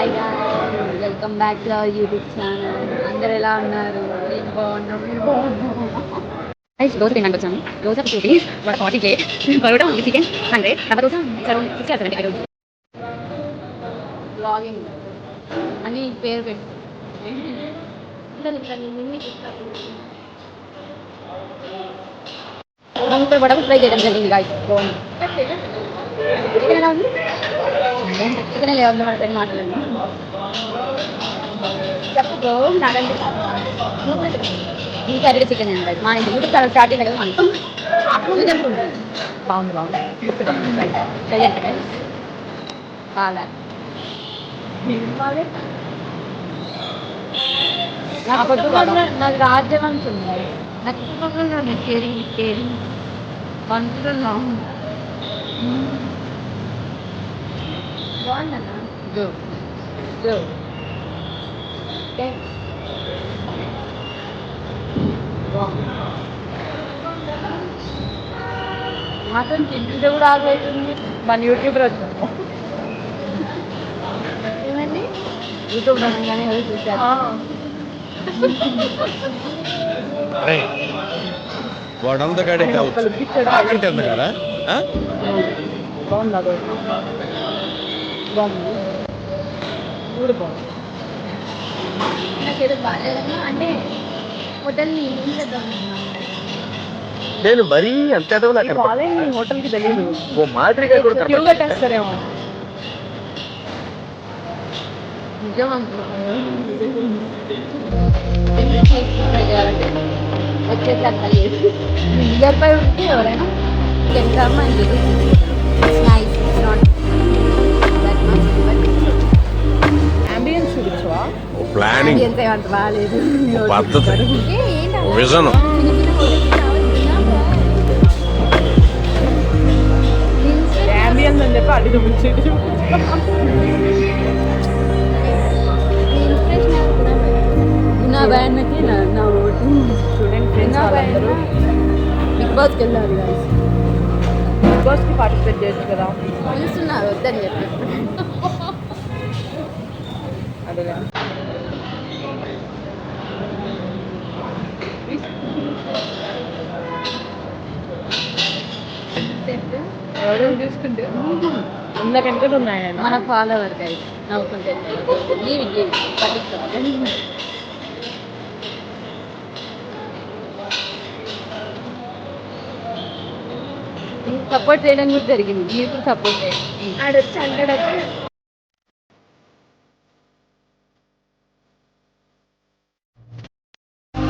Hi guys, welcome back to our YouTube channel. అందరు ఎలా ఉన్నారు? నేను బాగున్నాను, మీరు బాగున్నాను. దోశ తినడానికి వచ్చాము. Dosa 50 rupees, 40 plate, parotta chicken 100, rava dosa 60 or 75. Blogging అని పేరు పెట్టు. మనం ఇప్పుడు వడకు ట్రై చేయడం జరిగింది గాయ్స్. బాగుంది. చికెన్ ఎలా ఉంది? చికెన్ ఎలా ఉంది? మన ఫ్రెండ్ మాట్లాడండి. చెప్పు బ్రో, నాకంటే ఇంకా అడిగే చికెన్ ఏంటి మా ఇంటి యూట్యూబ్ ఛానల్ స్టార్ట్ అయింది కదా మనకు. బాగుంది బాగా నాకు రాజ్యం అంటుంది. నాకు కేరీ వంటలు బాగుందన్నా. మాత్రం తింటుంటే కూడా ఆగవుతుంది. మన యూట్యూబ్లో వచ్చాము. ఏమండి యూట్యూబ్ అనగానే ఎవరు చూశారు? వాడంతా కాడే బాగుంది. కూడా బాగుంది. నాకేదో బాగాలేదన్నా అంటే హోటల్ని నేను మరీ అంత హోటల్కి తెలియదు. ఓ మాదిరిగా కూడా క్యూ కట్టేస్తారేమో. నిజం నియర్ బై ఉంటే ఎవరైనా తింటామా అంబియన్స్ చూపించవా? ప్లానింగ్ ఏమంత బాగాలేదు. పద్ధతి విజన్ అంబియన్స్ అని చెప్పి అది చూపించేది. నా బ్యాండ్కి నా ఓటు స్టూడెంట్ ఫ్రెండ్స్ వాళ్ళందరూ బిగ్ బాస్కి వెళ్ళాలి. బిగ్ బాస్కి పార్టిసిపేట్ చేయొచ్చు కదా. పిలుస్తున్నారు వద్దని చెప్పి. అదే ఎవరు చూసుకుంటే అందకంటే ఉన్నాయండి మన ఫాలోవర్ గైస్. నవ్వుకుంటే సపోర్ట్ చేయడం కూడా జరిగింది. మీరు సపోర్ట్ చేయండి. ఆడొచ్చి అంటాడు